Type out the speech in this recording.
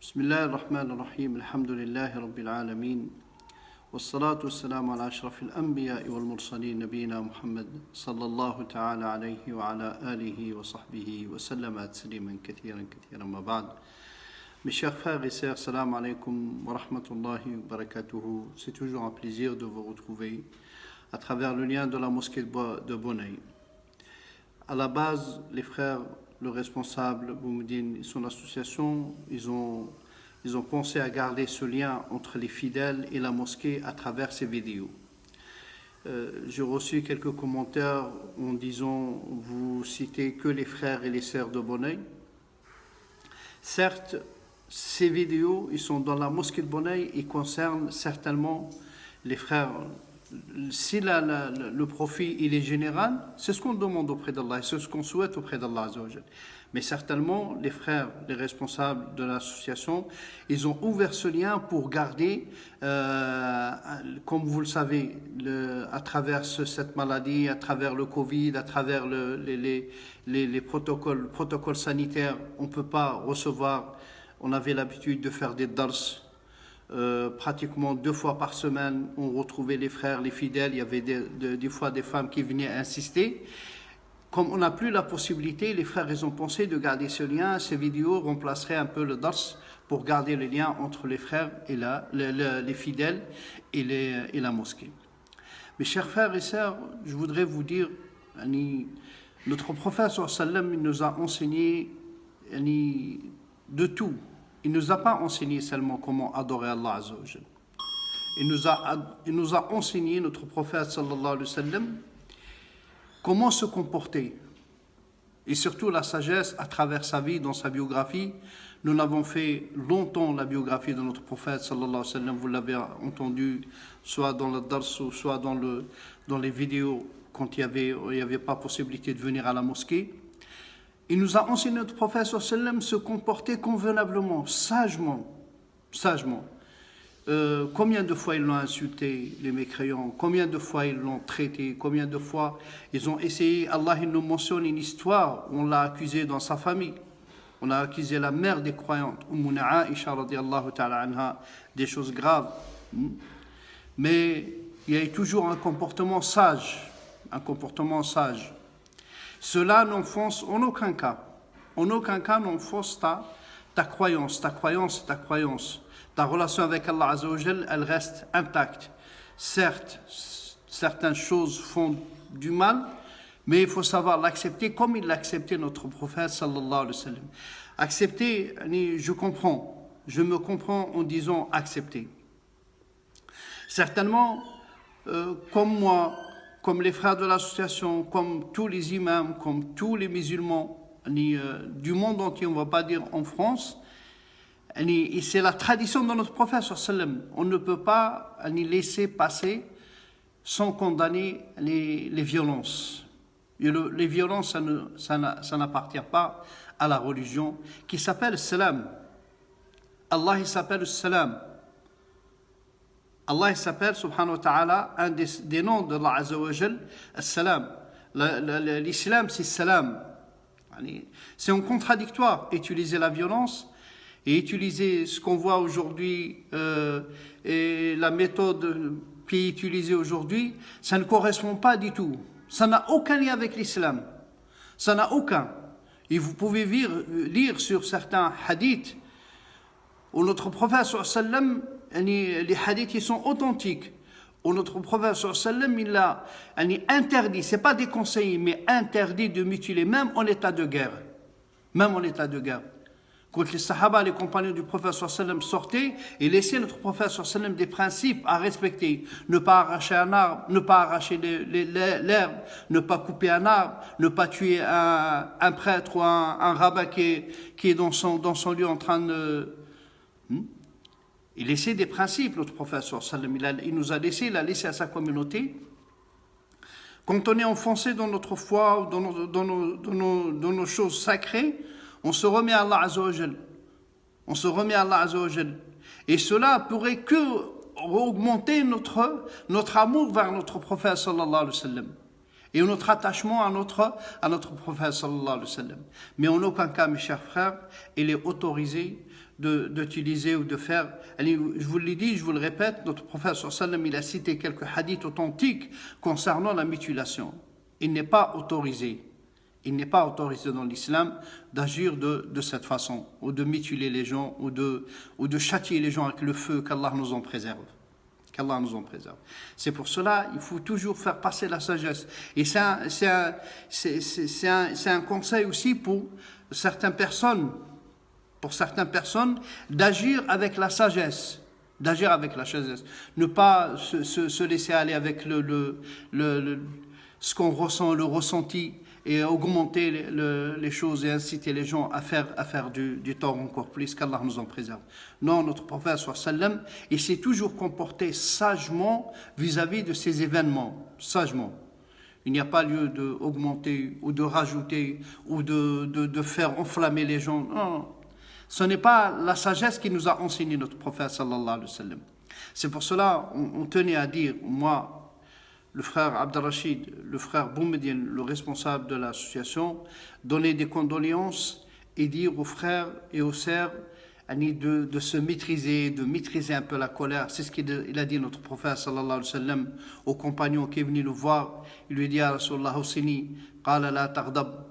بسم الله الرحمن الرحيم الحمد لله رب العالمين والصلاة والسلام على أشرف الأنبياء والمرسلين نبينا محمد صلى الله تعالى عليه وعلى آله وصحبه وسلم تسليما كثيرا ما بعد. Mes chers frères et sœurs, salam alaikum wa rahmatullahi wa barakatuhu. C'est toujours un plaisir de vous retrouver à travers le lien de la mosquée de Bonneuil. À la base, les frères, le responsable, Boumedine et son association, ils ont pensé à garder ce lien entre les fidèles et la mosquée à travers ces vidéos. J'ai reçu quelques commentaires en disant, vous citez que les frères et les sœurs de Bonneuil. Certes, ces vidéos, ils sont dans la mosquée de Bonneuil et concernent certainement les frères. Si le profit il est général, c'est ce qu'on demande auprès d'Allah, c'est ce qu'on souhaite auprès d'Allah Azza wa Jal. Mais certainement, les frères, les responsables de l'association, ils ont ouvert ce lien pour garder, comme vous le savez, à travers cette maladie, à travers le Covid, à travers les protocoles sanitaires, on ne peut pas recevoir, on avait l'habitude de faire des dars. Pratiquement 2 fois par semaine, on retrouvait les frères, les fidèles. Il y avait des fois des femmes qui venaient insister. Comme on n'a plus la possibilité, les frères, ils ont pensé de garder ce lien. Ces vidéos remplaceraient un peu le dars pour garder le lien entre les frères et les fidèles et la mosquée. Mes chers frères et sœurs, je voudrais vous dire, notre prophète sallam, il nous a enseigné de tout. Il ne nous a pas enseigné seulement comment adorer Allah Azza wa Jal. Il nous a enseigné, notre prophète sallallahu alayhi wa sallam, comment se comporter. Et surtout la sagesse à travers sa vie, dans sa biographie. Nous l'avons fait longtemps, la biographie de notre prophète sallallahu alayhi wa sallam. Vous l'avez entendu, soit dans le dars, soit dans les vidéos, quand il n'y avait pas possibilité de venir à la mosquée. Il nous a enseigné, notre prophète sallallahu alayhi wa sallam, se comporter convenablement, sagement. Combien de fois ils l'ont insulté, les mécréants, combien de fois ils l'ont traité, combien de fois ils ont essayé. Allah, il nous mentionne une histoire où on l'a accusé dans sa famille. On a accusé la mère des croyantes, Aïcha radiyallahu ta'ala anha, des choses graves. Mais il y a eu toujours un comportement sage. Cela n'enfonce en aucun cas n'enfonce ta croyance. Ta relation avec Allah Azza wa Jal, elle reste intacte. Certes, certaines choses font du mal, mais il faut savoir l'accepter comme il l'a accepté notre prophète sallallahu alayhi wa sallam. Accepter, je me comprends en disant accepter. Certainement, comme moi, comme les frères de l'association, comme tous les imams, comme tous les musulmans du monde entier, on ne va pas dire en France, et c'est la tradition de notre prophète sallallahu alayhi wa sallam. On ne peut pas laisser passer sans condamner les violences. Les violences, ça n'appartient pas à la religion qui s'appelle salam. Allah, il s'appelle salam. Allah, il s'appelle, subhanahu wa ta'ala, un des noms de Allah Azza wa Jal, salam. L'islam, c'est salam. C'est en contradictoire, utiliser la violence et utiliser ce qu'on voit aujourd'hui et la méthode qui est utilisée aujourd'hui, ça ne correspond pas du tout. Ça n'a aucun lien avec l'islam. Ça n'a aucun. Et vous pouvez lire sur certains hadiths où notre prophète sallallahu alayhi wa sallam, les hadiths ils sont authentiques. Où notre prophète sallallahu alayhi wa sallam, il a interdit, c'est pas déconseillé, mais interdit de mutiler, même en état de guerre. Quand les sahaba, les compagnons du prophète sallallahu alayhi wa sallam sortaient et laissaient notre prophète sallallahu alayhi wa sallam des principes à respecter. Ne pas arracher un arbre, ne pas arracher l'herbe, ne pas couper un arbre, ne pas tuer un prêtre ou un rabbin qui est dans son lieu en train de... Il laissait des principes, notre prophète sallallahu alayhi wa sallam. Il nous a laissé, il a laissé à sa communauté. Quand on est enfoncé dans notre foi, dans nos choses sacrées, on se remet à Allah Azza wa Jal. Et cela pourrait que augmenter notre amour vers notre prophète sallallahu alayhi wa sallam. et notre attachement à notre prophète sallallahu alayhi wa sallam. Mais en aucun cas, mes chers frères, il est autorisé d'utiliser ou de faire. Je vous l'ai dit, je vous le répète, notre prophète sallallahu alayhi wa sallam, il a cité quelques hadiths authentiques concernant la mutilation. Il n'est pas autorisé dans l'islam d'agir de cette façon, ou de mutiler les gens, ou de châtier les gens avec le feu, qu'Allah nous en préserve. Qu'Allah nous en préserve. C'est pour cela il faut toujours faire passer la sagesse. Et c'est un conseil aussi pour certaines personnes, d'agir avec la sagesse. Ne pas se laisser aller avec ce qu'on ressent, le ressenti, et augmenter les choses et inciter les gens à faire du tort encore plus, qu'Allah nous en préserve. Non, notre prophète sallallahu alayhi wa sallam, il s'est toujours comporté sagement vis-à-vis de ces événements, sagement. Il n'y a pas lieu d'augmenter ou de rajouter ou de faire enflammer les gens. Non, ce n'est pas la sagesse qui nous a enseigné notre prophète sallallahu alayhi wa sallam. C'est pour cela on tenait à dire, moi, le frère Abdelrachid, le frère Boumediene, le responsable de l'association, donner des condoléances et dire aux frères et aux sœurs de se maîtriser, de maîtriser un peu la colère. C'est ce qu'il a dit notre prophète sallallahu alayhi wa sallam au compagnon qui est venu le voir. Il lui dit à Rasulallah Husseini, qala la taghdab,